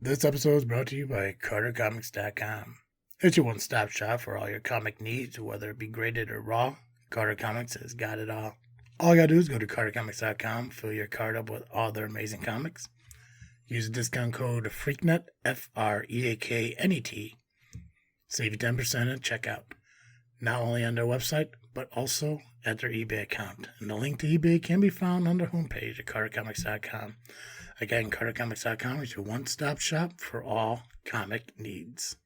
This episode is brought to you by CarterComics.com. It's your one-stop shop for all your comic needs, whether it be graded or raw. Carter Comics has got it all. All you gotta do is go to CarterComics.com, fill your card up with all their amazing comics. Use the discount code FREAKNET, FREAKNET. Save you 10% at checkout. Not only on their website, but also at their eBay account. And the link to eBay can be found on their homepage at CarterComics.com. Again, CarterComics.com is your one-stop shop for all comic needs.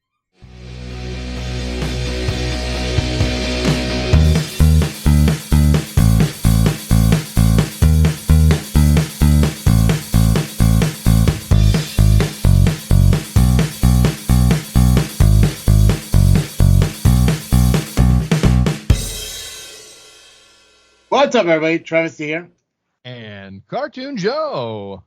What's up, everybody? Travis D here. And Cartoon Joe.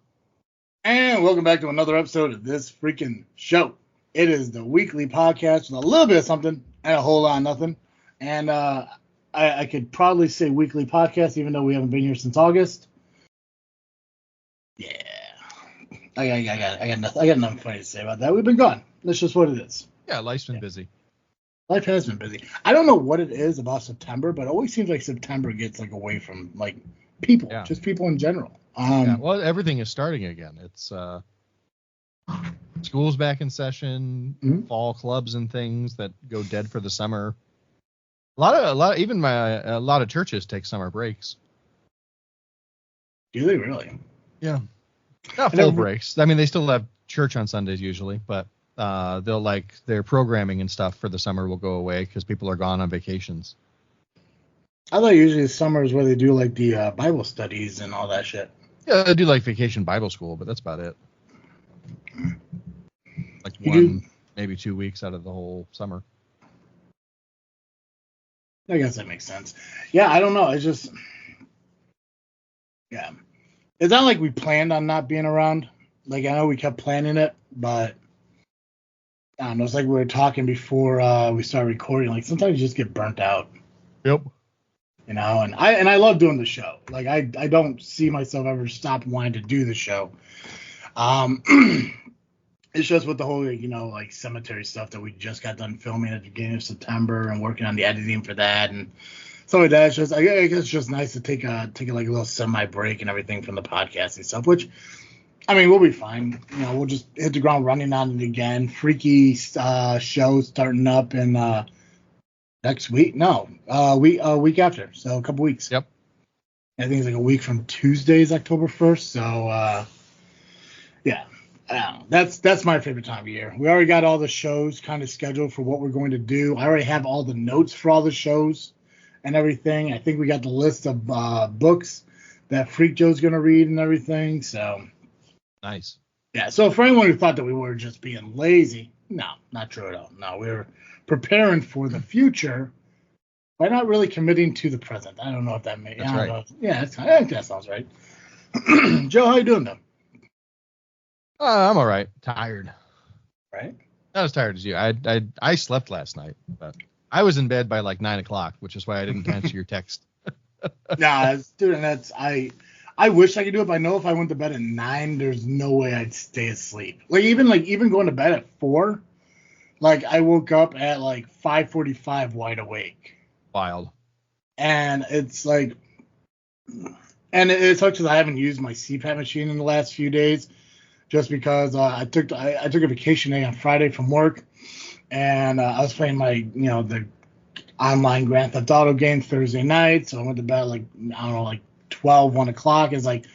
And welcome back to another episode of this freaking show. It is the weekly podcast with a little bit of something and a whole lot of nothing. And I could probably say weekly podcast, even though we haven't been here since August. Yeah. I got nothing. I got nothing funny to say about that. We've been gone. That's just what it is. Yeah, life's been busy. Life has been busy. I don't know what it is about September, but it always seems like September gets like away from like people, just people in general. Well, everything is starting again. It's school's back in session, fall clubs and things that go dead for the summer. A lot of churches take summer breaks. Do they really? Yeah. Not full breaks. I mean, they still have church on Sundays usually, but they'll like their programming and stuff for the summer will go away because people are gone on vacations. I thought usually summer is where they do like the Bible studies and all that shit. Yeah, they do like vacation Bible school, but that's about it. Like maybe 2 weeks out of the whole summer. I guess that makes sense. Yeah, I don't know. It's just, yeah. It's not like we planned on not being around. Like, I know we kept planning it, but I don't know. It's like we were talking before we started recording. Like, sometimes you just get burnt out. Yep. You know, and I love doing the show. Like, I don't see myself ever stop wanting to do the show. It's just with the whole, you know, like cemetery stuff that we just got done filming at the beginning of September and working on the editing for that and stuff like that. It's just, I guess it's just nice to take like a little semi break and everything from the podcast and stuff, which, I mean, we'll be fine. You know, we'll just hit the ground running on it again. Freaky show starting up in next week. No, week after. So a couple weeks. Yep. I think it's like a week from Tuesday's October 1st. So yeah, I don't know. That's my favorite time of year. We already got all the shows kind of scheduled for what we're going to do. I already have all the notes for all the shows and everything. I think we got the list of books that Freak Joe's going to read and everything. So. Nice. Yeah, so for anyone who thought that we were just being lazy, no, not true at all. No, we were preparing for the future by not really committing to the present. I don't know if that makes sense. That's right. Yeah, I think that sounds right. Joe, how you doing, though? I'm all right. Tired. Right? Not as tired as you. I slept last night, but I was in bed by like 9 o'clock, which is why I didn't answer your text. Nah, dude, and I wish I could do it, but I know if I went to bed at 9, there's no way I'd stay asleep. Even going to bed at 4, like I woke up at like 5:45 wide awake. Wild. And it's like, and it sucks because I haven't used my CPAP machine in the last few days, just because I took a vacation day on Friday from work, and I was playing the online Grand Theft Auto game Thursday night, so I went to bed like 12, 1 o'clock. It's like,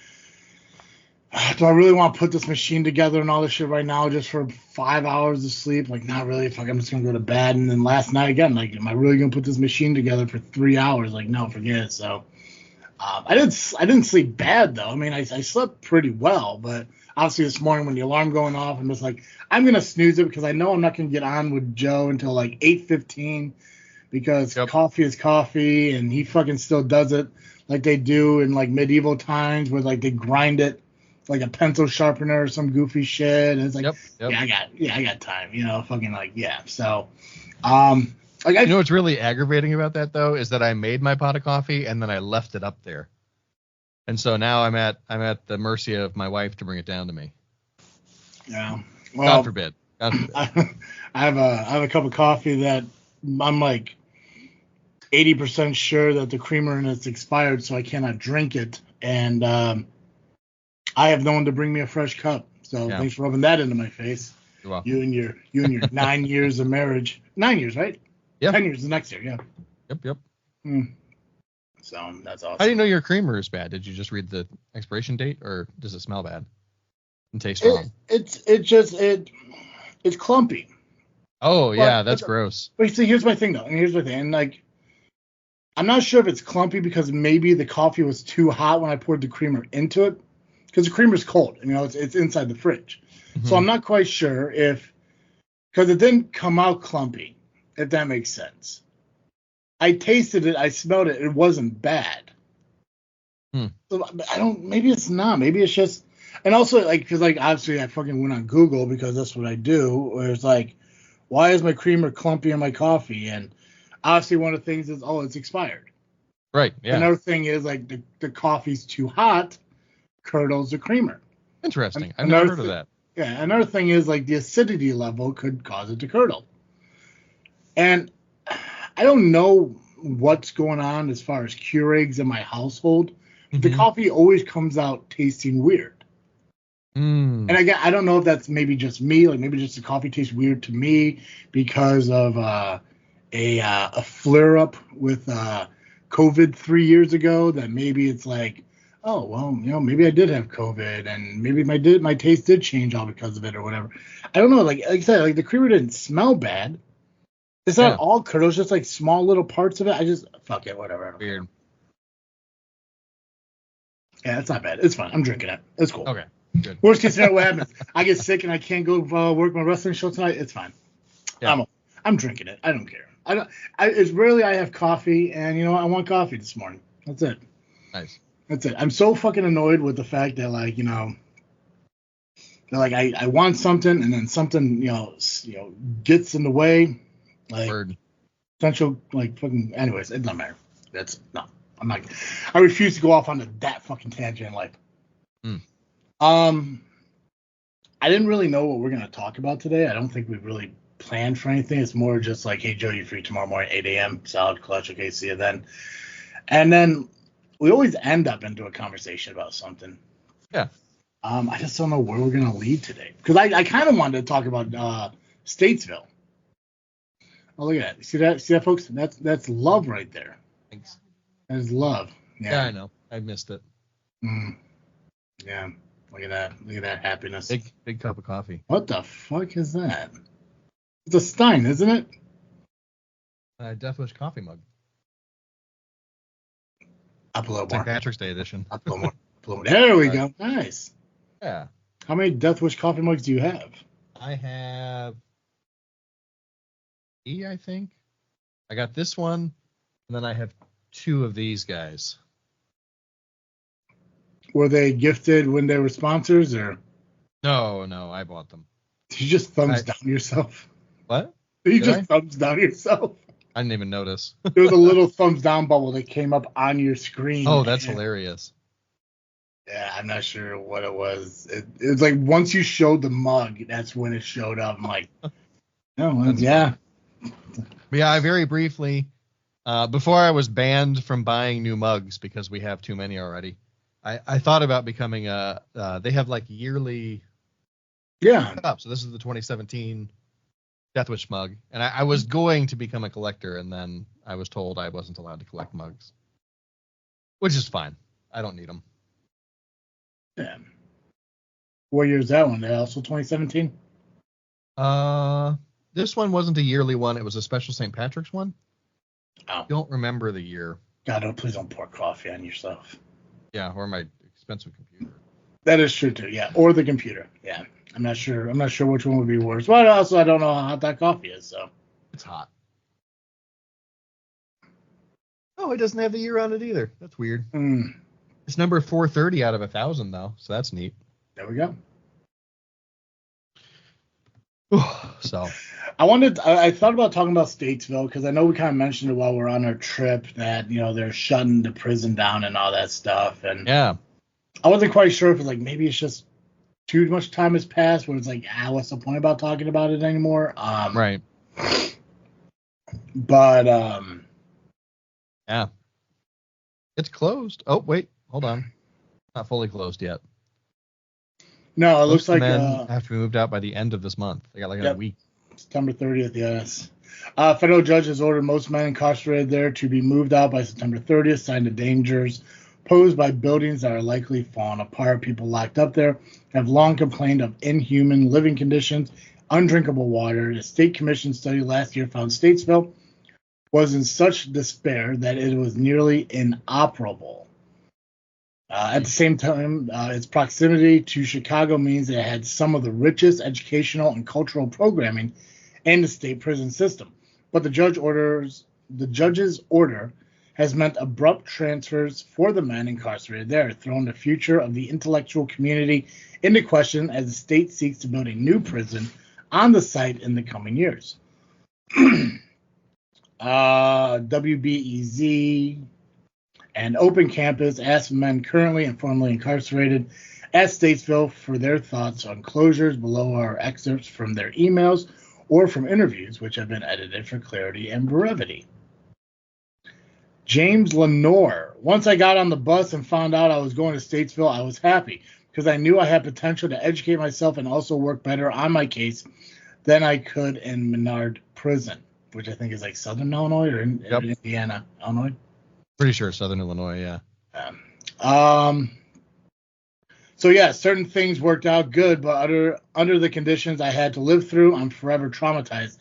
do I really want to put this machine together and all this shit right now just for 5 hours of sleep? Like, not really. Fuck, I'm just going to go to bed. And then last night again, like, am I really going to put this machine together for 3 hours? Like, no, forget it. So I didn't sleep bad, though. I mean, I slept pretty well, but obviously this morning when the alarm going off, I'm just like, I'm going to snooze it because I know I'm not going to get on with Joe until like 8:15 because coffee is coffee and he fucking still does it like they do in like medieval times where like they grind it like a pencil sharpener or some goofy shit. And it's like, yeah, I got time, you know, fucking like, yeah. So, like, you know what's really aggravating about that though is that I made my pot of coffee and then I left it up there, and so now I'm at the mercy of my wife to bring it down to me. Yeah. Well, God forbid. God forbid. I have a cup of coffee that I'm like 80% sure that the creamer in it's expired, so I cannot drink it. And I have no one to bring me a fresh cup. So thanks for rubbing that into my face. You're welcome. You and your 9 years of marriage. 9 years, right? Yeah. 10 years the next year. Yeah. Yep. So that's awesome. How do you know your creamer is bad? Did you just read the expiration date, or does it smell bad and taste wrong? It's clumpy. Oh yeah, that's gross. But see, here's my thing though. And like, I'm not sure if it's clumpy because maybe the coffee was too hot when I poured the creamer into it, because the creamer's cold. It's inside the fridge. Mm-hmm. So I'm not quite sure because it didn't come out clumpy, if that makes sense. I tasted it, I smelled it, it wasn't bad. So maybe it's not. Maybe it's just, and also because obviously I fucking went on Google because that's what I do, where it's like, why is my creamer clumpy in my coffee? And obviously one of the things is, it's expired. Right, yeah. Another thing is like the coffee's too hot, curdles the creamer. Interesting. I've never heard of that. Yeah, another thing is like the acidity level could cause it to curdle. And I don't know what's going on as far as Keurigs in my household. Mm-hmm. The coffee always comes out tasting weird. And again, I don't know if that's maybe just me, like maybe just the coffee tastes weird to me because of a flare up with COVID 3 years ago. That maybe it's like, oh well, maybe I did have COVID, and maybe my taste did change all because of it or whatever. I don't know. Like I said, like the creamer didn't smell bad. It's not all curdles, just like small little parts of it. I just fuck it, whatever. Weird. Yeah, it's not bad. It's fine. I'm drinking it. It's cool. Okay. Good. Worst case scenario, what happens? I get sick and I can't go work my wrestling show tonight. It's fine. Yeah. I'm drinking it. I don't care. It's rarely I have coffee, and I want coffee this morning. That's it. Nice. That's it. I'm so fucking annoyed with the fact that I want something and then something gets in the way. Like Word. Potential fucking. Anyways, it doesn't matter. I'm not. I refuse to go off onto that fucking tangent. I didn't really know what we're gonna talk about today. I don't think we really planned for anything. It's more just like, hey Joe, you free tomorrow morning, 8 a.m. Solid clutch. Okay, see you then. And then we always end up into a conversation about something. Yeah. I just don't know where we're gonna lead today, because I kind of wanted to talk about Statesville. Oh, look at that. See that, folks? That's love right there. Thanks. That is love. Yeah, I know. I missed it. Yeah. Look at that. Look at that happiness. Big cup of coffee. What the fuck is that? It's a Stein, isn't it? Death Wish coffee mug. Up a little more. St. Patrick's Day edition. Up a little more. There we go. Nice. Yeah. How many Death Wish coffee mugs do you have? I have I think. I got this one, and then I have 2 of these guys. Were they gifted when they were sponsors, or? No, I bought them. Did you just thumbs down yourself? What? Did you just thumbs down yourself? I didn't even notice. There was a little thumbs down bubble that came up on your screen. Oh, that's hilarious. Yeah, I'm not sure what it was. It's like once you showed the mug, that's when it showed up. I'm like, yeah. But yeah, I very briefly, before I was banned from buying new mugs because we have too many already, I thought about becoming they have like yearly. Yeah. So this is the 2017 Death Wish mug, and I was going to become a collector, and then I was told I wasn't allowed to collect mugs, which is fine. I don't need them. Yeah. What year is that one? Also 2017? This one wasn't a yearly one. It was a special St. Patrick's one. Oh. Don't remember the year. God, please don't pour coffee on yourself. Yeah, or my expensive computer. That is true too. Yeah, or the computer. Yeah, I'm not sure which one would be worse. But also, I don't know how hot that coffee is. So it's hot. Oh, it doesn't have the year on it either. That's weird. It's number 430 out of 1,000 though, so that's neat. There we go. So I thought about talking about Statesville because I know we kind of mentioned it while we're on our trip that they're shutting the prison down and all that stuff, and yeah, I wasn't quite sure if it's like maybe it's just too much time has passed where it's like, what's the point about talking about it anymore? Right. But Yeah. It's closed. Oh, wait. Hold on. Not fully closed yet. no, it Most looks like men have to be moved out by the end of this month. They got like a week. September 30th, yes. Federal judge has ordered most men incarcerated there to be moved out by September 30th, citing the dangers posed by buildings that are likely falling apart. People locked up there have long complained of inhuman living conditions, undrinkable water. A state commission study last year found Statesville was in such despair that it was nearly inoperable. At the same time, its proximity to Chicago means it had some of the richest educational and cultural programming in the state prison system. But the judge's order has meant abrupt transfers for the men incarcerated there, throwing the future of the intellectual community into question as the state seeks to build a new prison on the site in the coming years. WBEZ and Open Campus asked men currently and formerly incarcerated at Statesville for their thoughts on closures. Below are excerpts from their emails or from interviews, which have been edited for clarity and brevity. James Lenore. Once I got on the bus and found out I was going to Statesville, I was happy because I knew I had potential to educate myself and also work better on my case than I could in Menard Prison, which I think is like Southern Illinois or Indiana, Illinois. Pretty sure Southern Illinois, yeah. So yeah, certain things worked out good, but under the conditions I had to live through, I'm forever traumatized.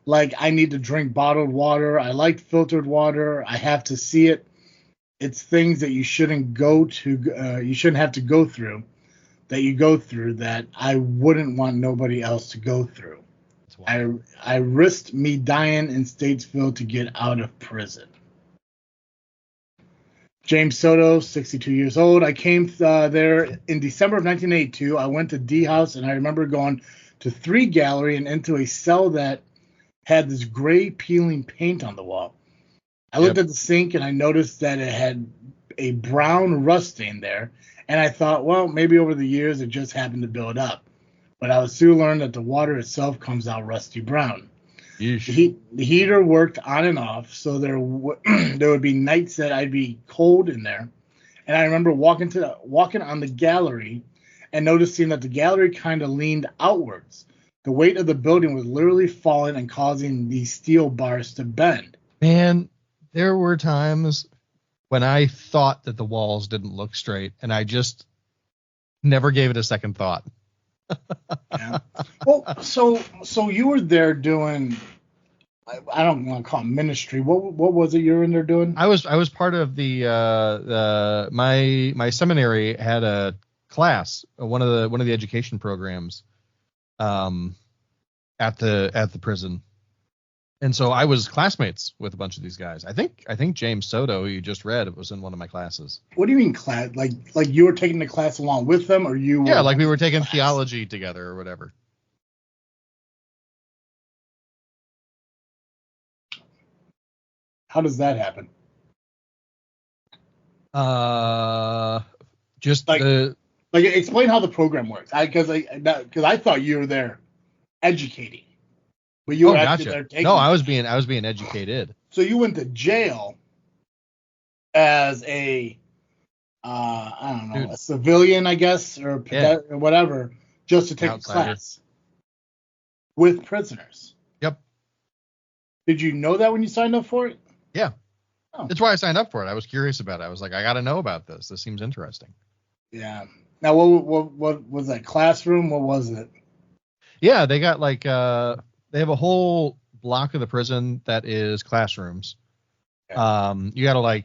Like, I need to drink bottled water. I like filtered water. I have to see it. It's things that you shouldn't you shouldn't have to go through, that you go through that I wouldn't want nobody else to go through. I risked me dying in Statesville to get out of prison. James Soto, 62 years old. I came there in December of 1982. I went to D House, and I remember going to 3 Gallery and into a cell that had this gray peeling paint on the wall. I looked at the sink, and I noticed that it had a brown rust stain there, and I thought, well, maybe over the years it just happened to build up. But I was soon learned that the water itself comes out rusty brown. The heater worked on and off, so there would be nights that I'd be cold in there. And I remember walking on the gallery and noticing that the gallery kind of leaned outwards. The weight of the building was literally falling and causing these steel bars to bend. Man, there were times when I thought that the walls didn't look straight, and I just never gave it a second thought. Yeah. Well, so you were there doing, I don't want to call it ministry. What was it you were in there doing? I was part of my seminary had a class, one of the education programs, at the prison, and so I was classmates with a bunch of these guys. I think James Soto, who you just read, was in one of my classes. What do you mean class? Like you were taking the class along with them, or you? Yeah, like we were taking theology together or whatever. How does that happen? Just explain how the program works. Because I thought you were there educating, but you were actually there taking. No, I was being educated. So you went to jail as a I don't know, a civilian, I guess, or whatever, just to take a class with prisoners. Yep. Did you know that when you signed up for it? Yeah. Oh. That's why I signed up for it. I was curious about it. I was like, I got to know about this. This seems interesting. Yeah. Now, what was that classroom? What was it? Yeah, they got they have a whole block of the prison that is classrooms. Yeah. You got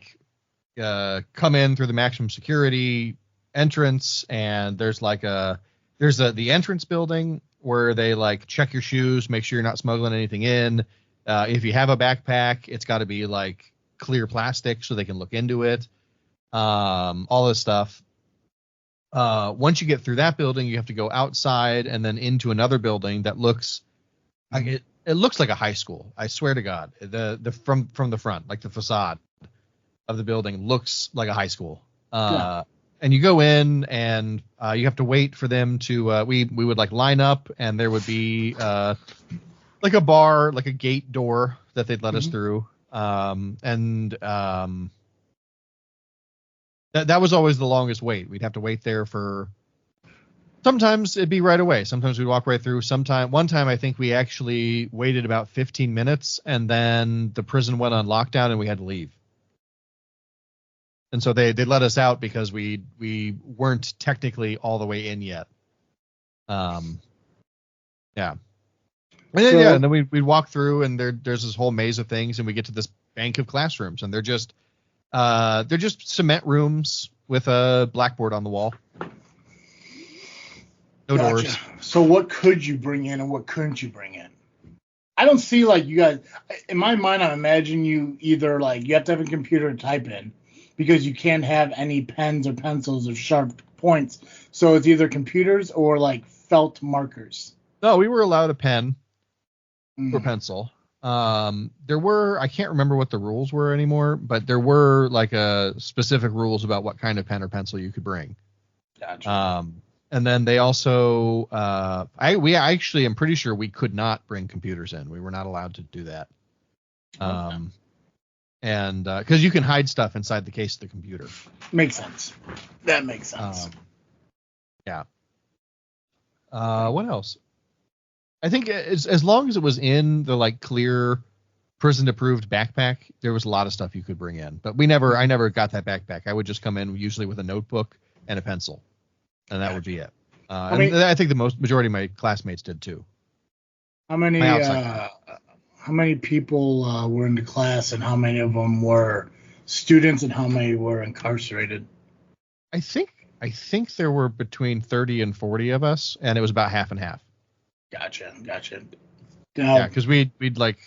to come in through the maximum security entrance, and there's the entrance building where they check your shoes, make sure you're not smuggling anything in. If you have a backpack, it's got to be clear plastic so they can look into it. All this stuff. Once you get through that building, you have to go outside and then into another building that looks like it looks like a high school. I swear to God, from the front, the facade of the building looks like a high school. And and you go in, and you have to wait for them to. We would like line up, and there would be like a bar, like a gate door that they'd let us through, that was always the longest wait. We'd have to wait there for. Sometimes it'd be right away. Sometimes we'd walk right through. One time I think we actually waited about 15 minutes, and then the prison went on lockdown and we had to leave. And so they let us out because we weren't technically all the way in yet. Yeah. And then, and then we'd walk through, and there's this whole maze of things, and we get to this bank of classrooms, and they're just cement rooms with a blackboard on the wall. No doors. So what could you bring in and what couldn't you bring in? I don't see like you guys. In my mind, I imagine you either like you have to have a computer to type in because you can't have any pens or pencils or sharp points. So it's either computers or like felt markers. No, we were allowed a pen or pencil. There were, I can't remember what the rules were anymore, but there were like specific rules about what kind of pen or pencil you could bring. Gotcha. And then they also, we actually, I'm pretty sure we could not bring computers in. We were not allowed to do that. And because you can hide stuff inside the case of the computer. Makes sense. That makes sense. Yeah. What else? I think as long as it was in the like clear prison approved backpack, there was a lot of stuff you could bring in. But I never got that backpack. I would just come in usually with a notebook and a pencil. And that would be it. I think the majority of my classmates did too. How many people were in the class, and how many of them were students, and how many were incarcerated? I think there were between 30 and 40 of us, and it was about half and half. Gotcha. Yeah, because we'd like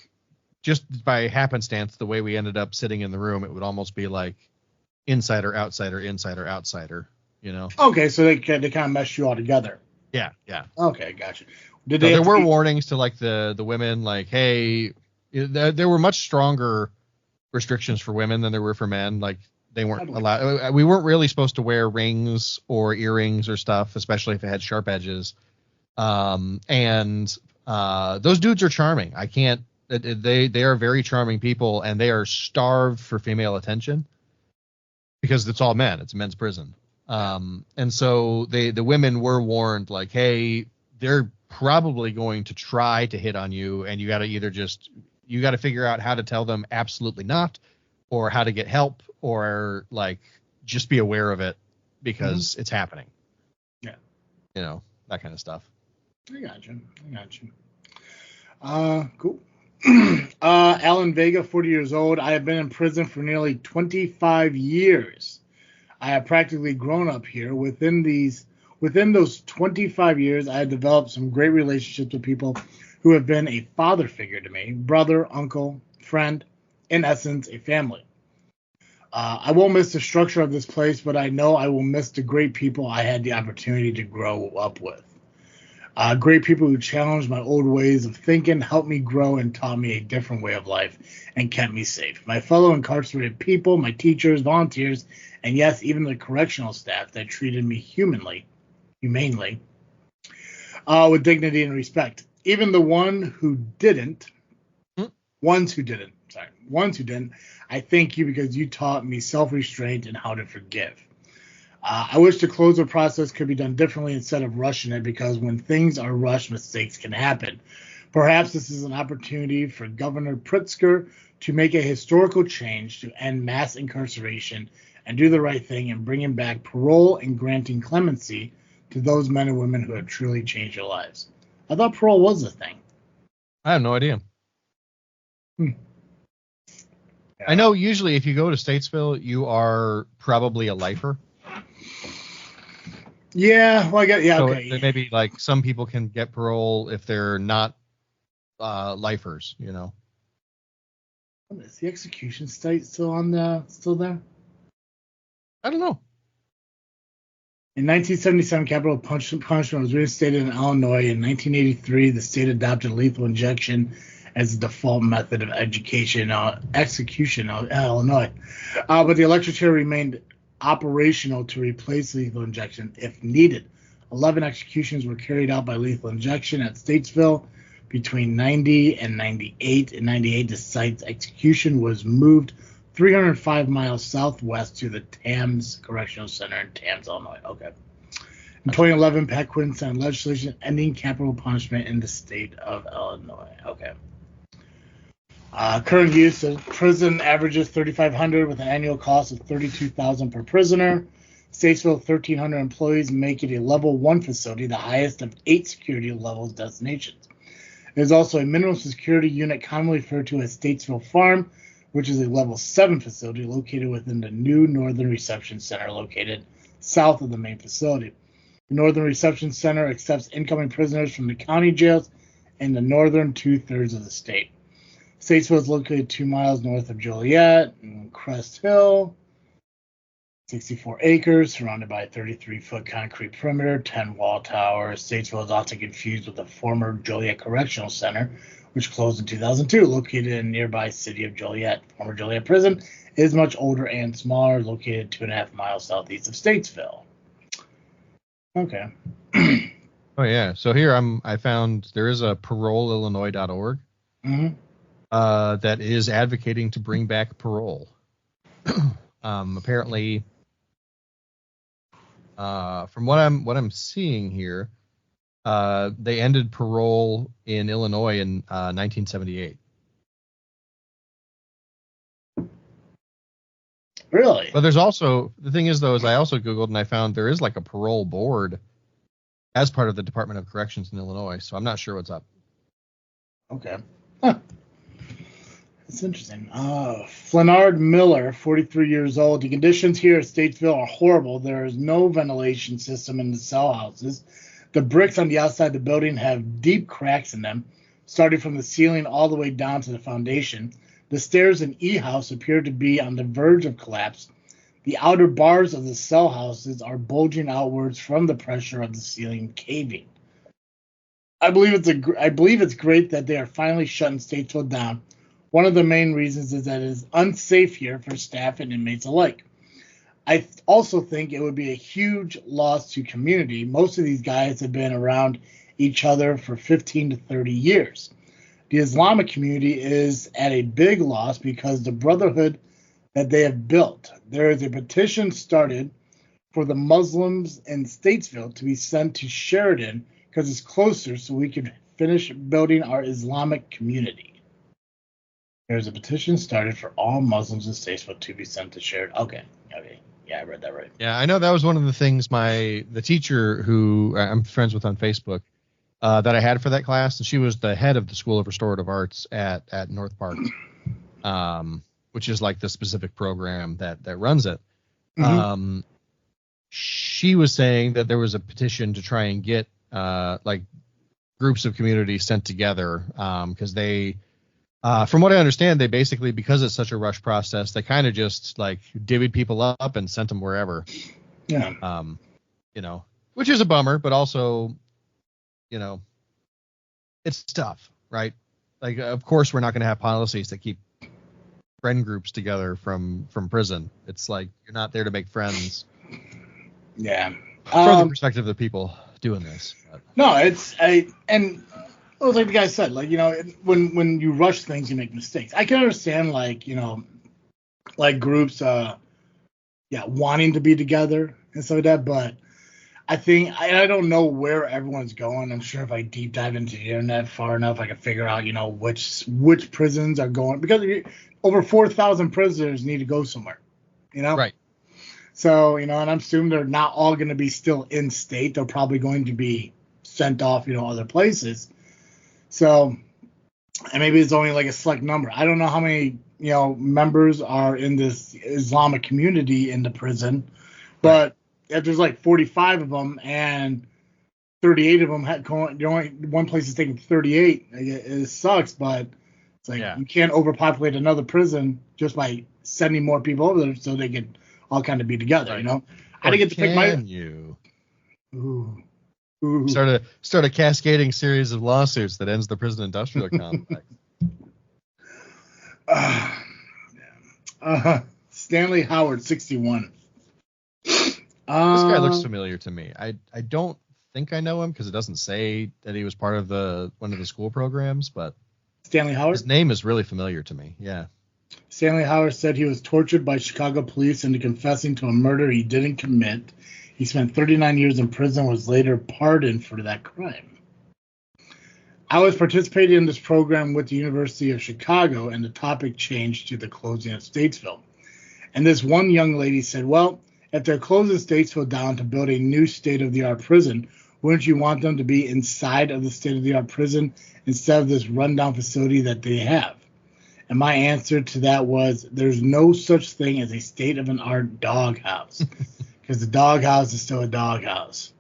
just by happenstance, the way we ended up sitting in the room, it would almost be like insider, outsider, insider, outsider. You know. Okay, so they kind of meshed you all together. Yeah. Okay, gotcha. There were warnings to like the women, like, hey, there were much stronger restrictions for women than there were for men. Like they weren't allowed. We weren't really supposed to wear rings or earrings or stuff, especially if it had sharp edges. And those dudes are charming. I can't. They are very charming people, and they are starved for female attention because it's all men. It's a men's prison. And so the women were warned, like, hey, they're probably going to try to hit on you, and you got to figure out how to tell them absolutely not, or how to get help, or like just be aware of it because it's happening. Yeah. You know, that kind of stuff. I got you. Cool. Alan Vega, 40 years old. I have been in prison for nearly 25 years. I have practically grown up here. Within those 25 years, I have developed some great relationships with people who have been a father figure to me, brother, uncle, friend, in essence, a family. I won't miss the structure of this place, but I know I will miss the great people I had the opportunity to grow up with. Great people who challenged my old ways of thinking, helped me grow, and taught me a different way of life, and kept me safe. My fellow incarcerated people, my teachers, volunteers, and yes, even the correctional staff that treated me humanely, with dignity and respect. Even the ones who didn't, I thank you because you taught me self-restraint and how to forgive. I wish the closure process could be done differently instead of rushing it, because when things are rushed, mistakes can happen. Perhaps this is an opportunity for Governor Pritzker to make a historical change to end mass incarceration and do the right thing in bringing back parole and granting clemency to those men and women who have truly changed their lives. I thought parole was a thing. I have no idea. I know usually if you go to Statesville, you are probably a lifer. Yeah, well, So okay. maybe like some people can get parole if they're not lifers, you know. Is the execution state still there? I don't know. In 1977, capital punishment was reinstated in Illinois. In 1983, the state adopted lethal injection as the default method of execution in Illinois. But the electric chair remained operational to replace lethal injection if needed. 11 executions were carried out by lethal injection at Statesville between 90 and 98. In 98, the site's execution was moved 305 miles southwest to the Tams Correctional Center in Tams, Illinois. Okay. In 2011, Pat Quinn signed legislation ending capital punishment in the state of Illinois. Okay. Current use of prison averages $3,500 with an annual cost of $32,000 per prisoner. Statesville, 1,300 employees, make it a level 1 facility, the highest of 8 security levels designations. It is also a minimum security unit commonly referred to as Statesville Farm, which is a level 7 facility located within the new Northern Reception Center located south of the main facility. The Northern Reception Center accepts incoming prisoners from the county jails and the northern 2/3 of the state. Statesville is located 2 miles north of Joliet and Crest Hill, 64 acres, surrounded by a 33-foot concrete perimeter, 10 wall towers. Statesville is often confused with the former Joliet Correctional Center, which closed in 2002, located in nearby city of Joliet. Former Joliet Prison is much older and smaller, located 2.5 miles southeast of Statesville. Okay. Oh yeah. So here I found there is a paroleillinois.org that is advocating to bring back parole. Apparently, from what I'm seeing here, they ended parole in Illinois in 1978. Really? But there's also, the thing is though, is I also Googled and I found there is like a parole board as part of the Department of Corrections in Illinois. So I'm not sure what's up. Okay. Huh. That's interesting. Flanard Miller, 43 years old. The conditions here at Statesville are horrible. There is no ventilation system in the cell houses. The bricks on the outside of the building have deep cracks in them, starting from the ceiling all the way down to the foundation. The stairs in E House appear to be on the verge of collapse. The outer bars of the cell houses are bulging outwards from the pressure of the ceiling caving. I believe it's great that they are finally shutting Statesville down. One of the main reasons is that it is unsafe here for staff and inmates alike. I also think it would be a huge loss to community. Most of these guys have been around each other for 15 to 30 years. The Islamic community is at a big loss because the brotherhood that they have built. There is a petition started for the Muslims in Statesville to be sent to Sheridan because it's closer so we can finish building our Islamic community. There's a petition started for all Muslims in Statesville to be sent to Sheridan. Okay. Yeah, I read that right. Yeah, I know that was one of the things the teacher who I'm friends with on Facebook that I had for that class, and she was the head of the School of Restorative Arts at North Park, which is like the specific program that runs it. Mm-hmm. She was saying that there was a petition to try and get like groups of communities sent together because they, from what I understand, they basically, because it's such a rush process, they kind of just like divvied people up and sent them wherever. Yeah. Which is a bummer, but also, it's tough, right? Like, of course, we're not going to have policies that keep friend groups together from prison. It's like you're not there to make friends. Yeah. From the perspective of the people doing this. But. No, it was like the guy said, like, when you rush things, you make mistakes. I can understand, like groups, wanting to be together and stuff like that, but I think, I don't know where everyone's going. I'm sure if I deep dive into the internet far enough, I can figure out, which prisons are going, because over 4,000 prisoners need to go somewhere, Right. So, and I'm assuming they're not all going to be still in state. They're probably going to be sent off, other places. So, and maybe it's only like a select number. I don't know how many, members are in this Islamic community in the prison, but if there's like 45 of them and 38 of them only one place is taking 38, it sucks, but it's like you can't overpopulate another prison just by sending more people over there so they can all kind of be together, right. I didn't get to pick my. You? Ooh. Start a cascading series of lawsuits that ends the prison industrial complex. Stanley Howard, 61. This guy looks familiar to me. I don't think I know him because it doesn't say that he was part of one of the school programs, but Stanley Howard? his name is really familiar to me. Yeah. Stanley Howard said he was tortured by Chicago police into confessing to a murder he didn't commit. He spent 39 years in prison, was later pardoned for that crime. I was participating in this program with the University of Chicago, and the topic changed to the closing of Statesville. And this one young lady said, well, if they're closing Statesville down to build a new state-of-the-art prison, wouldn't you want them to be inside of the state-of-the-art prison instead of this rundown facility that they have? And my answer to that was, there's no such thing as a state-of-an-art doghouse, because the doghouse is still a doghouse.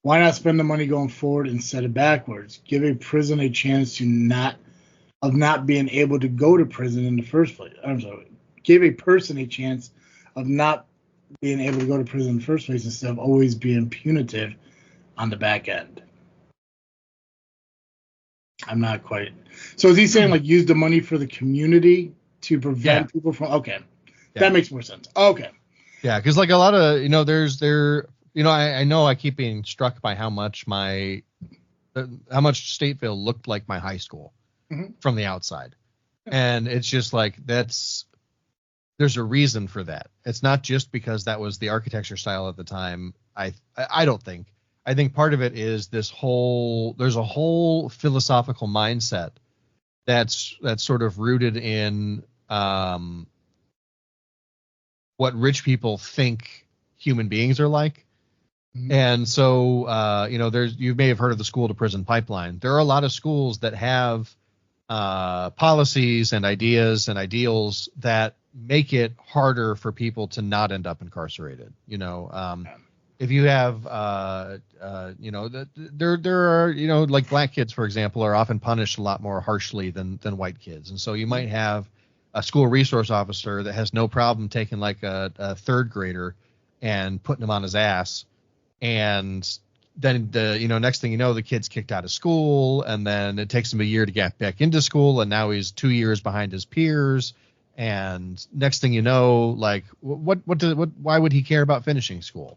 Why not spend the money going forward instead of backwards? Give a prison a chance to not being able to go to prison in the first place. I'm sorry. Give a person a chance of not being able to go to prison in the first place instead of always being punitive on the back end. I'm not quite. So is he saying like use the money for the community to prevent people from? Okay, that makes more sense. Okay. Yeah, because like a lot of I know I keep being struck by how much Stateville looked like my high school from the outside, and it's just like there's a reason for that. It's not just because that was the architecture style at the time. I don't think. I think part of it is there's a whole philosophical mindset that's sort of rooted in what rich people think human beings are like. Mm-hmm. And so, you may have heard of the school to prison pipeline. There are a lot of schools that have policies and ideas and ideals that make it harder for people to not end up incarcerated. If you have, there are, like black kids, for example, are often punished a lot more harshly than white kids. And so you might have a school resource officer that has no problem taking like a third grader and putting him on his ass. And then next thing you know, the kid's kicked out of school, and then it takes him a year to get back into school. And now he's 2 years behind his peers. And next thing you know, like why would he care about finishing school?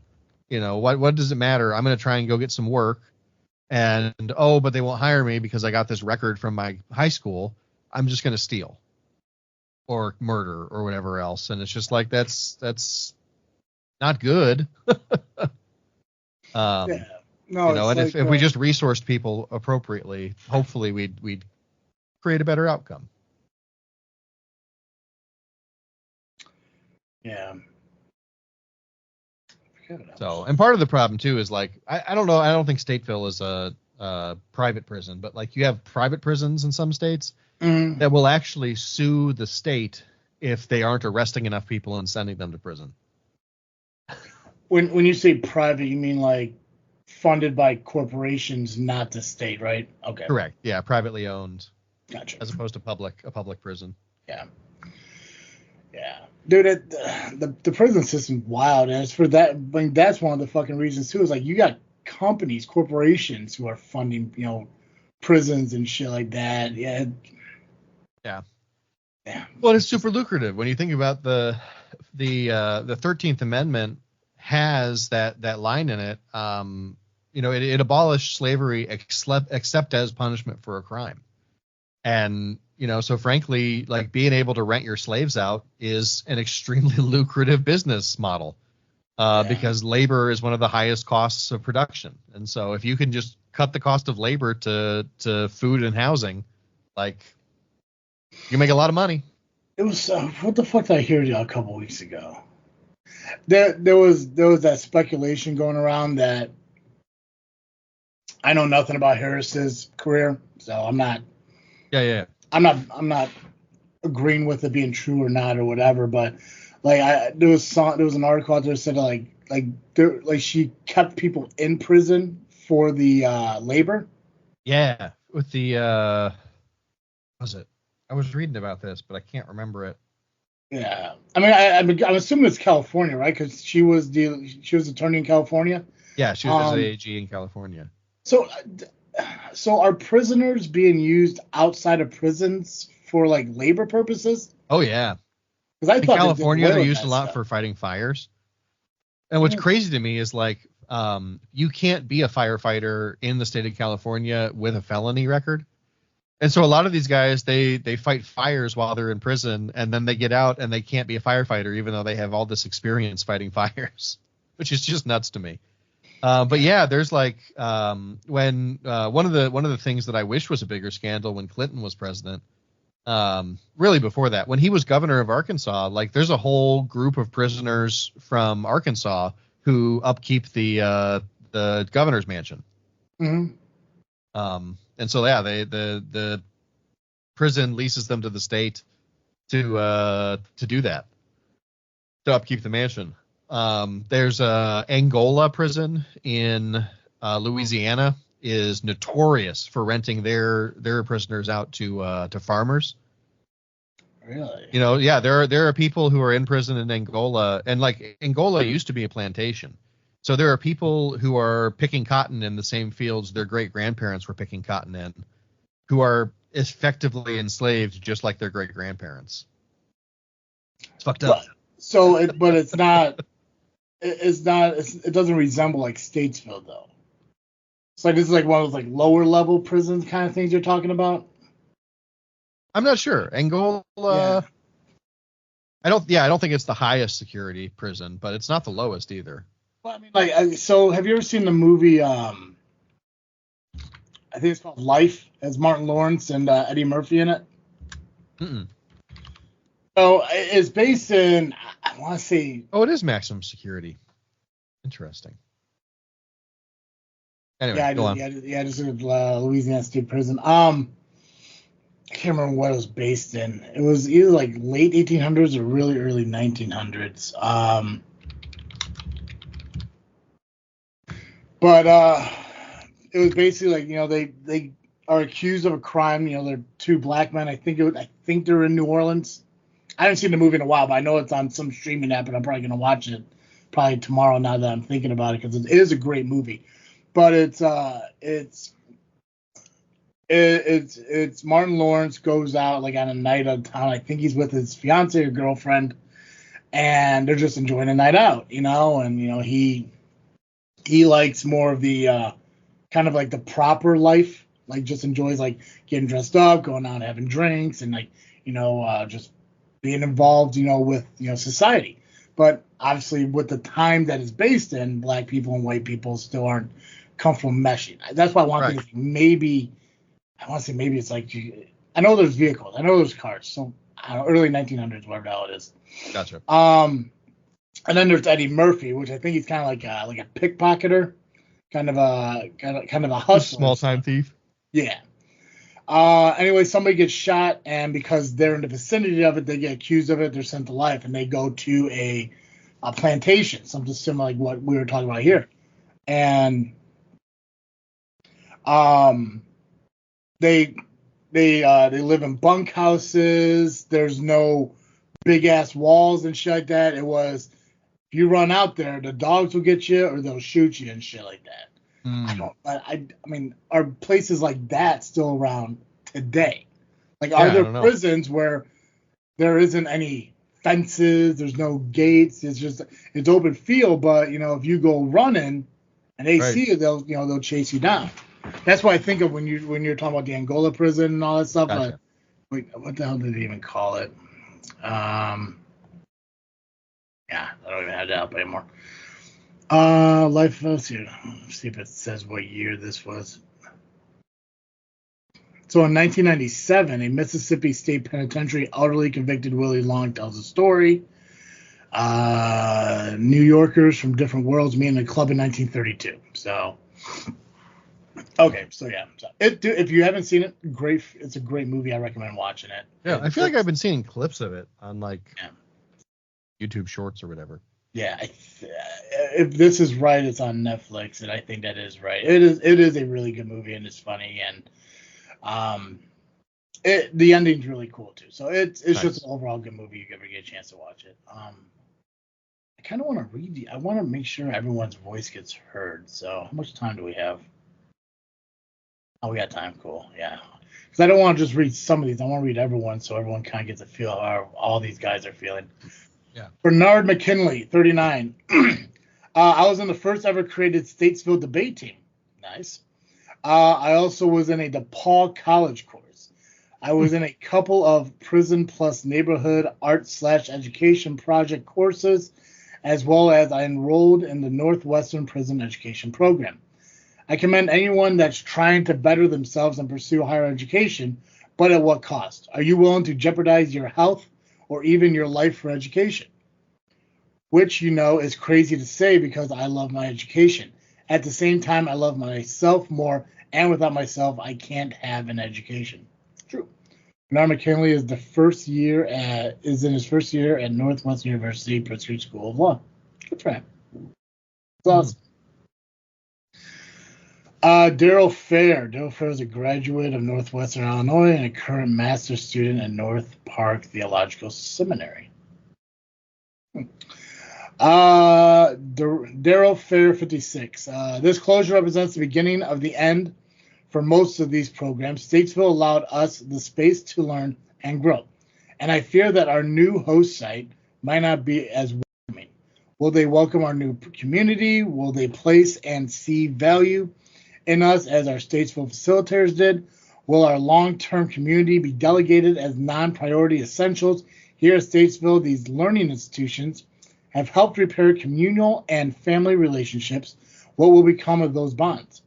What does it matter? I'm going to try and go get some work, and but they won't hire me because I got this record from my high school. I'm just going to steal or murder or whatever else. And it's just like, that's not good. Yeah. No, and if we just resourced people appropriately, hopefully we'd create a better outcome. Yeah. So, and part of the problem too is like, I don't know. I don't think Stateville is a private prison, but like you have private prisons in some states that will actually sue the state if they aren't arresting enough people and sending them to prison. When you say private, you mean like funded by corporations, not the state, right? Okay. Correct. Yeah, privately owned. Gotcha. As opposed to a public prison. Yeah. Yeah. Dude, the prison system's wild, and it's for that. I mean, that's one of the fucking reasons too. Is like you got companies, corporations who are funding, prisons and shit like that. Yeah. Yeah. Yeah. Well, it's super lucrative when you think about the 13th Amendment has that line in it. It abolished slavery except as punishment for a crime. And, so frankly, like being able to rent your slaves out is an extremely lucrative business model because labor is one of the highest costs of production. And so if you can just cut the cost of labor to food and housing, like you make a lot of money. It was, what the fuck did I hear a couple weeks ago? There was that speculation going around that I know nothing about Harris's career, so I'm not. Yeah. I'm not agreeing with it being true or not or whatever, but like there was an article out there that said like she kept people in prison for the labor. Yeah, with the was it? I was reading about this, but I can't remember it. Yeah, I mean, I'm assuming it's California, right? Because she was attorney in California. Yeah, she was the AG in California. So are prisoners being used outside of prisons for like labor purposes? Oh yeah. Because I thought in California they're used a lot for fighting fires. And what's crazy to me is like, you can't be a firefighter in the state of California with a felony record. And so a lot of these guys, they fight fires while they're in prison, and then they get out and they can't be a firefighter, even though they have all this experience fighting fires, which is just nuts to me. But yeah, there's like when one of the things that I wish was a bigger scandal when Clinton was president, really before that, when he was governor of Arkansas, like there's a whole group of prisoners from Arkansas who upkeep the governor's mansion. Mm-hmm. And so yeah, the prison leases them to the state to do that, to upkeep the mansion. There's Angola prison in Louisiana is notorious for renting their prisoners out to farmers. Really? You know, yeah, there are people who are in prison in Angola, and like Angola used to be a plantation. So there are people who are picking cotton in the same fields their great grandparents were picking cotton in, who are effectively enslaved just like their great grandparents. It's fucked up. But it's not. It doesn't resemble like Statesville though. It's like this is like one of those like lower level prisons kind of things you're talking about. I'm not sure. Angola. Yeah. I don't think it's the highest security prison, but it's not the lowest either. Well, I mean, like, so have you ever seen the movie? I think it's called Life, as Martin Lawrence and Eddie Murphy in it. Mm-mm. So it's based in, I want to say. Oh, it is maximum security. Interesting. Anyway, go on. Yeah, just Louisiana State Prison. I can't remember what it was based in. It was either like late 1800s or really early 1900s. But it was basically like, you know, they are accused of a crime. You know, they're two black men. I think they're in New Orleans. I haven't seen the movie in a while, but I know it's on some streaming app, and I'm probably gonna watch it probably tomorrow now that I'm thinking about it, because it is a great movie. But it's Martin Lawrence goes out like on a night out of town. I think he's with his fiance or girlfriend, and they're just enjoying a night out, you know. And you know he likes more of the kind of like the proper life, like just enjoys like getting dressed up, going out, having drinks, and like, you know, just being involved, you know, with, you know, society. But obviously with the time that it's based in, black people and white people still aren't comfortable meshing. That's why I want to think maybe it's like, I know there's vehicles, I know there's cars, so I don't know, early 1900s, whatever the hell it is. Gotcha. And then there's Eddie Murphy, which I think he's kind of like a pickpocketer, kind of a hustler, small time thief. Yeah. Anyway, somebody gets shot, and because they're in the vicinity of it, they get accused of it. They're sent to life, and they go to a plantation, something similar like what we were talking about here. And they live in bunkhouses. There's no big ass walls and shit like that. It was, if you run out there, the dogs will get you or they'll shoot you and shit like that. I mean, are places like that still around today? Like, are there prisons where there isn't any fences, there's no gates, it's open field, but you know, if you go running and they see you, they'll chase you down. That's what I think of when you're talking about the Angola prison and all that stuff. Gotcha. But wait, what the hell did they even call it? Yeah, I don't even have that up anymore. Life, let's see if it says what year this was. So in 1997, a Mississippi State Penitentiary elderly convicted Willie Long tells a story. New Yorkers from different worlds meet in a club in 1932. So, okay, so yeah. So if you haven't seen it, great. It's a great movie. I recommend watching it. Yeah, I feel like I've been seeing clips of it on like YouTube Shorts or whatever. Yeah, if this is right, it's on Netflix, and I think that is right. It is a really good movie, and it's funny, and the ending's really cool too. So it's nice. Just an overall good movie. You ever get a chance to watch it. I kind of want to read. I want to make sure everyone's voice gets heard. So how much time do we have? Oh, we got time. Cool. Yeah. Because I don't want to just read some of these. I want to read everyone, so everyone kind of gets a feel how all these guys are feeling. Yeah. Bernard McKinley, 39. I was in the first ever created Statesville debate team. Nice. I also was in a DePaul College course. I was in a couple of prison plus neighborhood art/education project courses, as well as I enrolled in the Northwestern Prison Education Program. I commend anyone that's trying to better themselves and pursue higher education, but at what cost? Are you willing to jeopardize your health or even your life for education? Which, is crazy to say because I love my education. At the same time, I love myself more, and without myself, I can't have an education. True. Bernard McKinley is in his first year at Northwestern University Pritzker School of Law. Good for him. That's awesome. Daryl Fair. Daryl Fair is a graduate of Northwestern Illinois and a current master's student at North Park Theological Seminary. Daryl Fair 56. This closure represents the beginning of the end for most of these programs. Statesville allowed us the space to learn and grow, and I fear that our new host site might not be as welcoming. Will they welcome our new community? Will they place and see value in us as our Statesville facilitators did? Will our long-term community be delegated as non-priority essentials? Here at Statesville, these learning institutions have helped repair communal and family relationships. What will become of those bonds?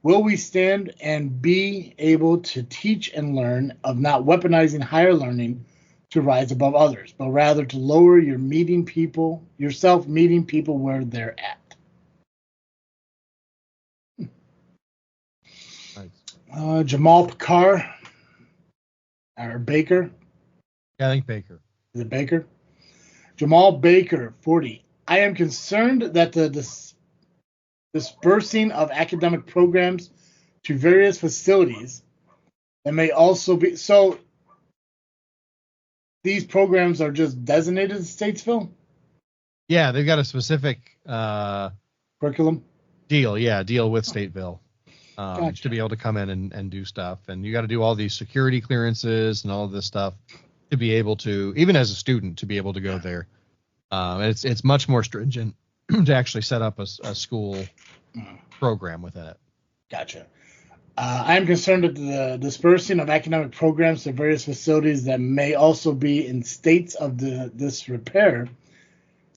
Will we stand and be able to teach and learn of not weaponizing higher learning to rise above others, but rather to lower yourself meeting people where they're at? Nice. Jamal Picard or Baker. Yeah, I think Baker. Is it Baker? Jamal Baker, 40. I am concerned that the dispersing of academic programs to various facilities that may also be... So these programs are just designated as Statesville? Yeah, they've got a specific curriculum deal with Stateville Gotcha. to be able to come in and do stuff. And you got to do all these security clearances and all of this stuff to be able to, even as a student, to be able to go there. It's much more stringent to actually set up a school program within it. Gotcha. I am concerned that the dispersing of academic programs to various facilities that may also be in states of disrepair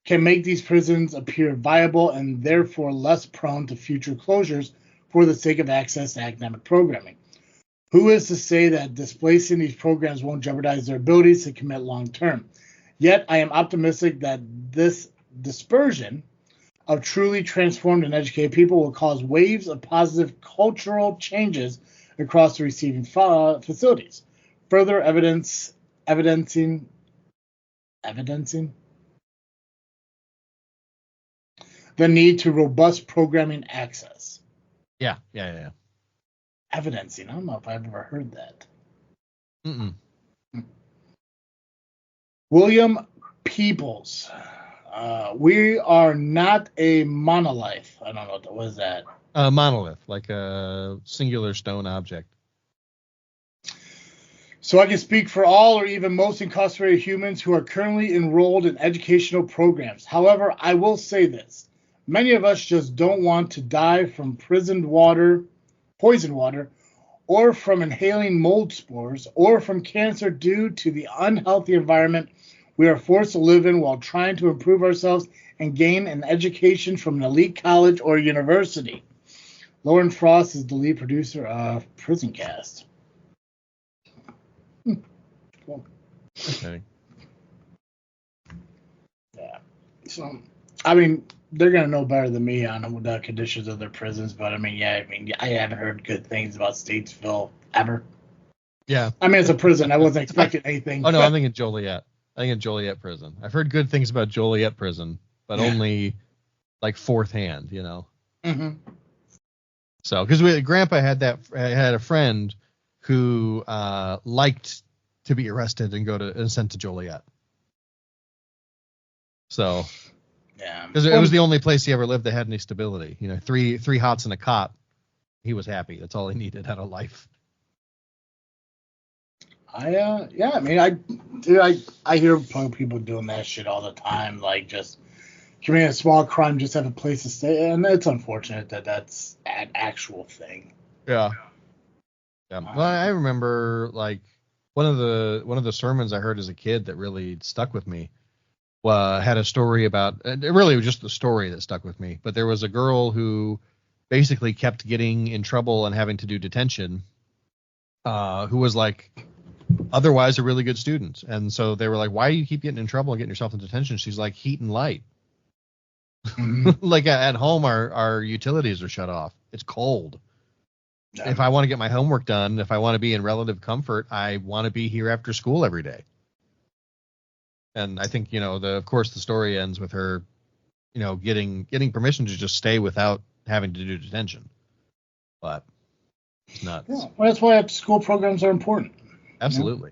can make these prisons appear viable and therefore less prone to future closures for the sake of access to academic programming. Who is to say that displacing these programs won't jeopardize their abilities to commit long term? Yet I am optimistic that this dispersion of truly transformed and educated people will cause waves of positive cultural changes across the receiving facilities, further evidencing the need to robust programming access. Yeah. Evidencing. I don't know if I've ever heard that. William Peoples. We are not a monolith. I don't know what is that. A monolith, like a singular stone object. So I can speak for all or even most incarcerated humans who are currently enrolled in educational programs. However, I will say this. Many of us just don't want to die from poisoned water, or from inhaling mold spores, or from cancer due to the unhealthy environment we are forced to live in while trying to improve ourselves and gain an education from an elite college or university. Lauren Frost is the lead producer of Prison Cast. Cool. Okay. Yeah. So, I mean, they're going to know better than me on the conditions of their prisons, but I haven't heard good things about Statesville ever. Yeah. I mean, it's a prison. I wasn't expecting anything. Oh, no, I'm thinking Joliet. I think in Joliet Prison. I've heard good things about Joliet Prison, but only like fourth hand, Mm-hmm. So, because Grandpa had a friend who liked to be arrested and sent to Joliet. So, yeah, because it was the only place he ever lived that had any stability. Three hots and a cot. He was happy. That's all he needed out of life. I hear people doing that shit all the time, like just committing a small crime, just have a place to stay. And it's unfortunate that that's an actual thing. Yeah. Yeah. Well, I remember like one of the sermons I heard as a kid that really stuck with me had a story about, it really was just the story that stuck with me, but there was a girl who basically kept getting in trouble and having to do detention, who was like otherwise a really good student. And so they were like, why do you keep getting in trouble and getting yourself in detention? She's like, heat and light. Mm-hmm. Like at home, our utilities are shut off. It's cold. Yeah. If I want to get my homework done, if I want to be in relative comfort, I want to be here after school every day. And I think, of course the story ends with her, getting permission to just stay without having to do detention. But it's nuts. Yeah, well, that's why school programs are important. Absolutely.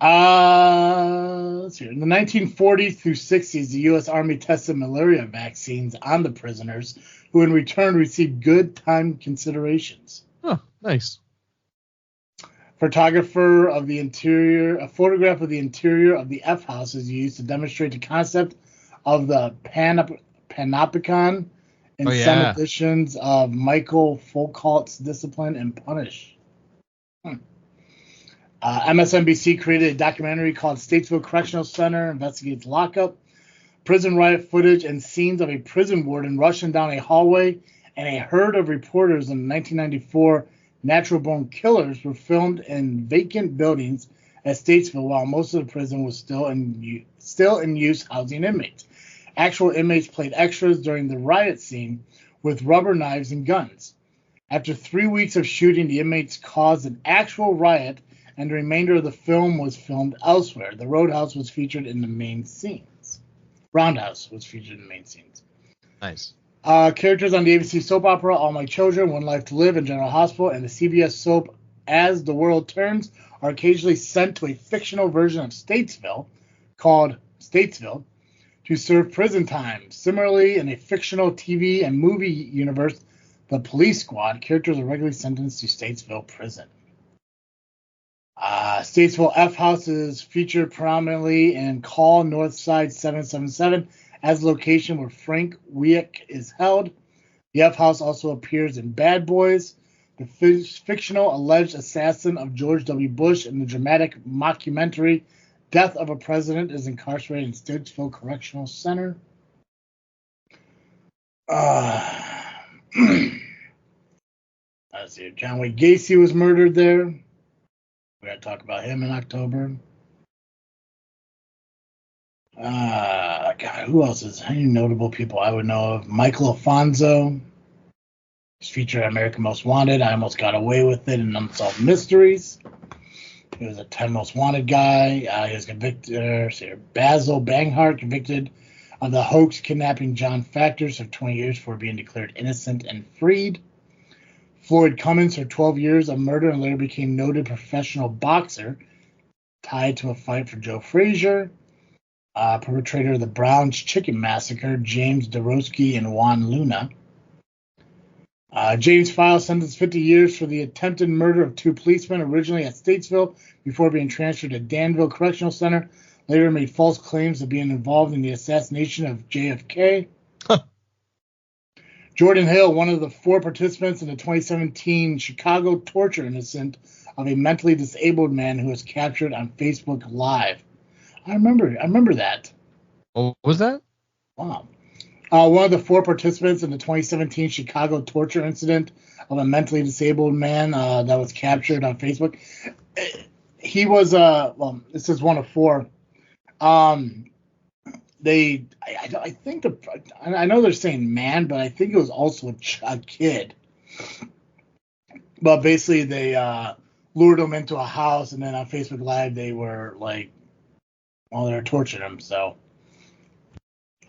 Let's see. In the 1940s through 60s, the U.S. Army tested malaria vaccines on the prisoners, who in return received good time considerations. Oh, nice. A photograph of the interior of the F house is used to demonstrate the concept of the panopticon in some editions of Michael Foucault's Discipline and Punish. MSNBC created a documentary called Statesville Correctional Center Investigates Lockup. Prison riot footage and scenes of a prison warden rushing down a hallway and a herd of reporters in 1994 Natural Born Killers were filmed in vacant buildings at Statesville while most of the prison was still in use housing inmates. Actual inmates played extras during the riot scene with rubber knives and guns. After 3 weeks of shooting, the inmates caused an actual riot, and the remainder of the film was filmed elsewhere. The Roundhouse was featured in the main scenes. Nice. Characters on the ABC soap opera All My Children, One Life to Live, and General Hospital, and the CBS soap As the World Turns are occasionally sent to a fictional version of Statesville called Statesville to serve prison time. Similarly, in a fictional TV and movie universe, The Police Squad, characters are regularly sentenced to Statesville Prison. Statesville F House is featured prominently in Call Northside 777 as the location where Frank Wieck is held. The F House also appears in Bad Boys. The fictional alleged assassin of George W. Bush in the dramatic mockumentary Death of a President is incarcerated in Statesville Correctional Center. Let's see. John Wayne Gacy was murdered there. We got to talk about him in October. God, who else is any notable people I would know of? Michael Alfonso. He's featured on American Most Wanted. I Almost Got Away with It in Unsolved Mysteries. He was a 10 Most Wanted guy. He was convicted. Basil Banghart, convicted of the hoax kidnapping John Factors for 20 years for being declared innocent and freed. Floyd Cummins for 12 years of murder and later became noted professional boxer tied to a fight for Joe Frazier. Perpetrator of the Brown's Chicken Massacre, James DeRosky and Juan Luna. James Files sentenced 50 years for the attempted murder of 2 policemen originally at Statesville before being transferred to Danville Correctional Center. Later made false claims of being involved in the assassination of JFK. Jordan Hill, one of the 4 participants in the 2017 Chicago torture incident of a mentally disabled man who was captured on Facebook Live. I remember that. What was that? Wow. One of the 4 participants in the 2017 Chicago torture incident of a mentally disabled man that was captured on Facebook. He was, this is one of 4. I think I know they're saying man, but I think it was also a kid. But basically, they lured him into a house, and then on Facebook Live, they were like, well, they were torturing him. So,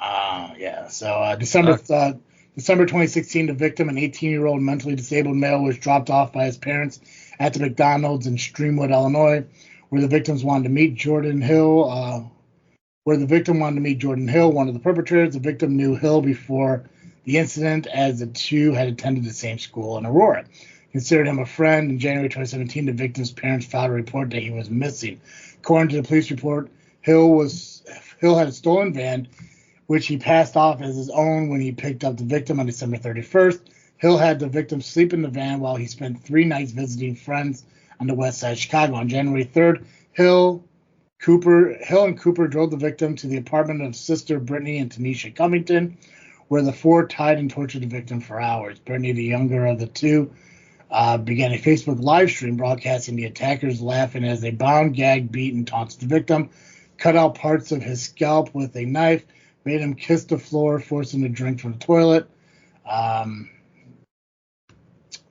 yeah. So December 2016, the victim, an 18-year-old mentally disabled male, was dropped off by his parents at the McDonald's in Streamwood, Illinois, where the victims wanted to meet Jordan Hill. One of the perpetrators. The victim knew Hill before the incident, as the two had attended the same school in Aurora. Considered him a friend. In January 2017, the victim's parents filed a report that he was missing. According to the police report, Hill had a stolen van which he passed off as his own when he picked up the victim on December 31st. Hill had the victim sleep in the van while he spent 3 nights visiting friends on the west side of Chicago. On January 3rd, Hill and Cooper drove the victim to the apartment of sister Brittany and Tanisha Covington, where the four tied and tortured the victim for hours. Brittany, the younger of the two, began a Facebook live stream broadcasting the attackers laughing as they bound, gagged, beat, and taunted the victim, cut out parts of his scalp with a knife, made him kiss the floor, forced him to drink from the toilet,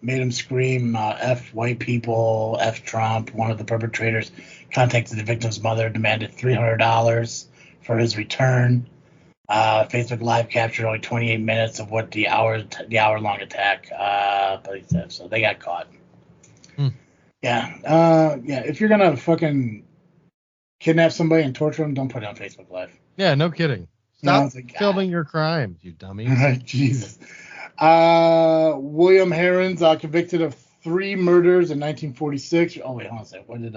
made him scream, F white people, F Trump. One of the perpetrators contacted the victim's mother, demanded $300 for his return. Facebook Live captured only 28 minutes of what the hour-long attack, but he said, so they got caught. Yeah, if you're going to fucking kidnap somebody and torture them, don't put it on Facebook Live. Yeah, no kidding. Stop filming your crimes, you dummies. Right, Jesus. William Herons, convicted of 3 murders in 1946. Oh, wait, hold on a second. What did...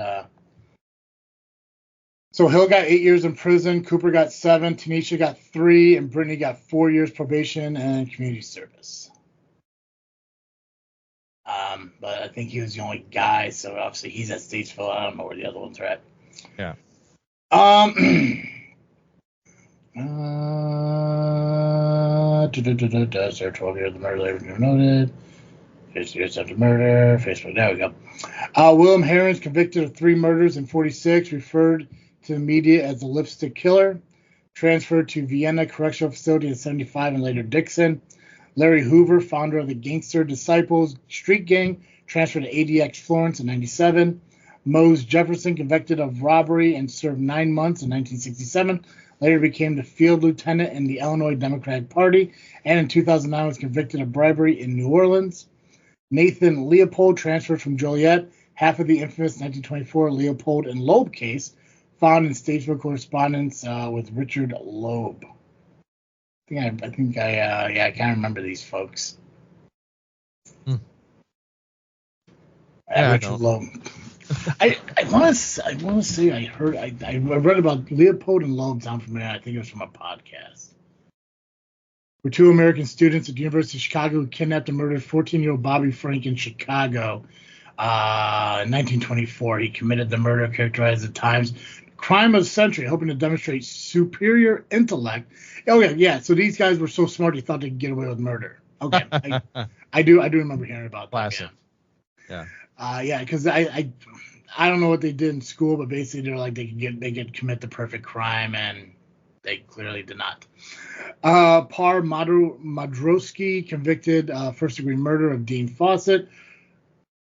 So Hill got 8 years in prison, Cooper got 7, Tanisha got 3, and Brittany got 4 years probation and community service. But I think he was the only guy, so obviously he's at Statesville. I don't know where the other ones are at. Yeah. There 12 years of murder later noted. 50 years after murder. Facebook. There we go. William Herons, convicted of 3 murders in 46, referred to the media as the Lipstick Killer. Transferred to Vienna Correctional Facility in 75 and later Dixon. Larry Hoover, founder of the Gangster Disciples Street Gang, transferred to ADX Florence in 97. Mose Jefferson, convicted of robbery and served 9 months in 1967. Later became the field lieutenant in the Illinois Democratic Party, and in 2009 was convicted of bribery in New Orleans. Nathan Leopold, transferred from Joliet, half of the infamous 1924 Leopold and Loeb case, found in Statesville correspondence with Richard Loeb. I can't remember these folks. Richard Loeb. I want to say I read about Leopold and Loeb. Sound familiar? I think it was from a podcast. Were 2 American students at the University of Chicago who kidnapped and murdered 14-year-old Bobby Frank in Chicago in 1924. He committed the murder characterized at times crime of the century, hoping to demonstrate superior intellect. Oh yeah. So these guys were so smart they thought they could get away with murder. Okay, I do remember hearing about that. Classic. Yeah. Because I don't know what they did in school, but basically they're like they could commit the perfect crime, and they clearly did not. Par Madrowski, convicted first-degree murder of Dean Fawcett.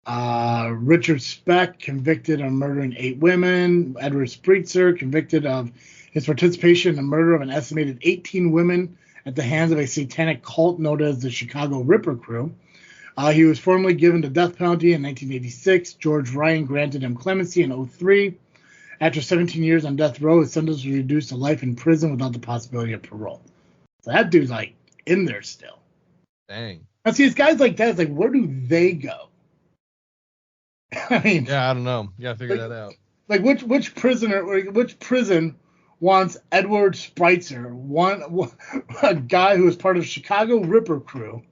Richard Speck, convicted of murdering 8 women. Edward Spritzer, convicted of his participation in the murder of an estimated 18 women at the hands of a satanic cult known as the Chicago Ripper Crew. He was formally given the death penalty in 1986. George Ryan granted him clemency in 2003. After 17 years on death row, his sentence was reduced to life in prison without the possibility of parole. So that dude's like in there still. Dang. Now see, it's guys like that. It's like, where do they go? I mean, yeah, I don't know. You gotta figure that out. Like which prison wants Edward Spritzer, a guy who was part of Chicago Ripper Crew,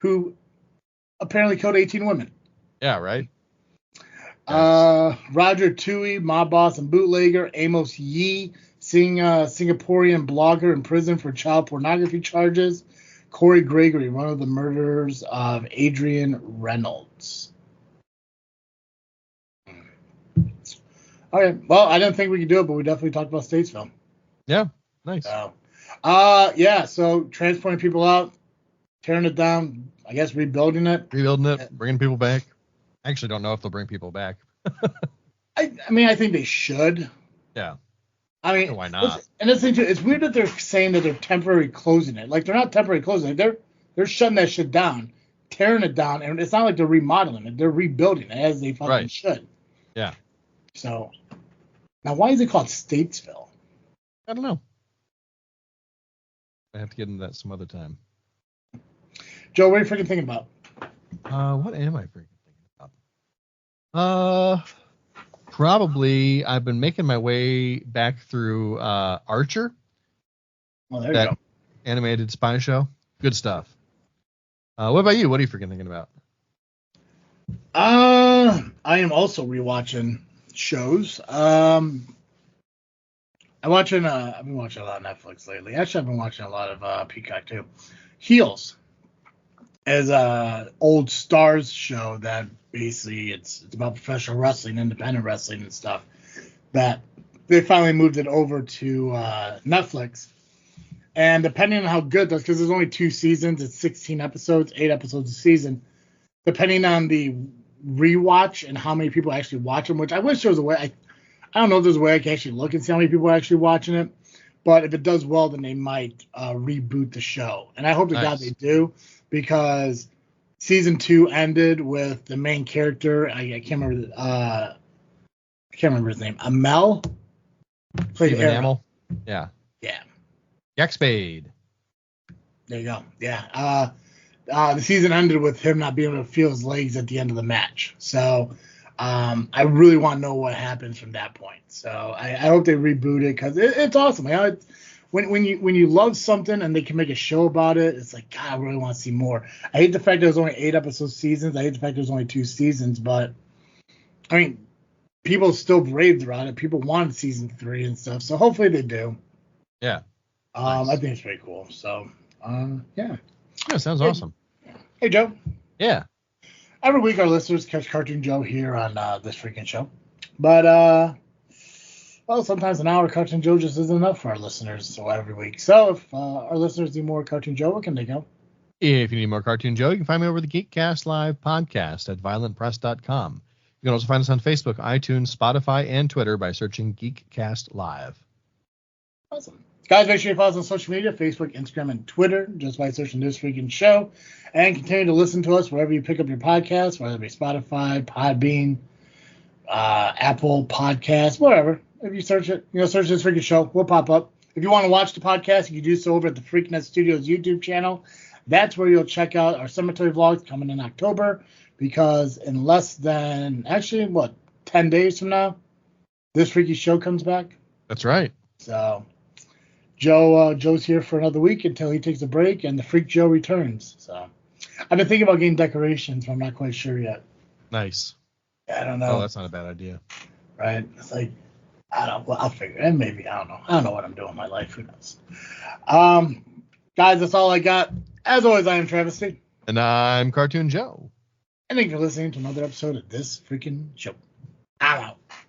who apparently killed 18 women. Yeah, right. Roger Toohey, mob boss and bootlegger. Amos Yee, Singaporean blogger in prison for child pornography charges. Corey Gregory, one of the murderers of Adrian Reynolds. Okay, well, I didn't think we could do it, but we definitely talked about Statesville. Yeah, nice. So transporting people out, tearing it down, I guess rebuilding it, bringing people back. I actually don't know if they'll bring people back. I mean, I think they should. Yeah. I mean, why not? And the thing too, it's weird that they're saying that they're temporarily closing it. Like they're not temporarily closing it. They're shutting that shit down, tearing it down, and it's not like they're remodeling it. They're rebuilding it as they fucking should. Yeah. So now, why is it called Statesville? I don't know. I have to get into that some other time. Joe, what are you freaking thinking about? What am I freaking thinking about? Probably I've been making my way back through Archer. Well, there you that go. animated spy show. Good stuff. What about you? What are you freaking thinking about? I am also rewatching shows. I've been watching a lot of Netflix lately. Actually, I've been watching a lot of Peacock too. Heels is a old Stars show that basically it's about professional wrestling, independent wrestling and stuff. That they finally moved it over to Netflix. And depending on how good that's because there's only 2 seasons, it's 16 episodes, 8 episodes a season. Depending on the rewatch and how many people actually watch them, which I wish there was a way. I don't know if there's a way I can actually look and see how many people are actually watching it. But if it does well, then they might reboot the show. And I hope to God they do, because season 2 ended with the main character. I can't remember his name. Amel played Amel. Yeah. Yeah. Yak Spade. There you go. Yeah. The season ended with him not being able to feel his legs at the end of the match. So I really want to know what happens from that point. So I hope they reboot it, because it's awesome. When you love something and they can make a show about it, it's like, God, I really want to see more. I hate the fact there's only 8 episode seasons. I hate the fact there's only 2 seasons. But, I mean, people still raved about it. People wanted season 3 and stuff. So hopefully they do. Yeah. Nice. I think it's pretty cool. So, yeah. Yeah, sounds awesome. Hey, Joe. Yeah. Every week our listeners catch Cartoon Joe here on this freaking show. But, well, sometimes an hour of Cartoon Joe just isn't enough for our listeners so every week. So if our listeners need more Cartoon Joe, where can they go? If you need more Cartoon Joe, you can find me over the Geekcast Live podcast at violentpress.com. You can also find us on Facebook, iTunes, Spotify, and Twitter by searching Geekcast Live. Awesome. Guys, make sure you follow us on social media, Facebook, Instagram, and Twitter, just by searching This Freaking Show. And continue to listen to us wherever you pick up your podcasts, whether it be Spotify, Podbean, Apple Podcasts, whatever. If you search it, search This Freaking Show, we'll pop up. If you want to watch the podcast, you can do so over at the Freaknet Studios YouTube channel. That's where you'll check out our cemetery vlogs coming in October, because in less than, 10 days from now, This Freaky Show comes back. That's right. So Joe's here for another week until he takes a break and the Freak Joe returns. So I've been thinking about getting decorations, but I'm not quite sure yet. Nice. I don't know. Oh, that's not a bad idea. Right? It's like, I don't. Well, I'll figure it. And maybe I don't know. I don't know what I'm doing in my life. Who knows? Guys, that's all I got. As always, I am Travesty. And I'm Cartoon Joe. And thank you for listening to another episode of This Freaking Show. I'm out.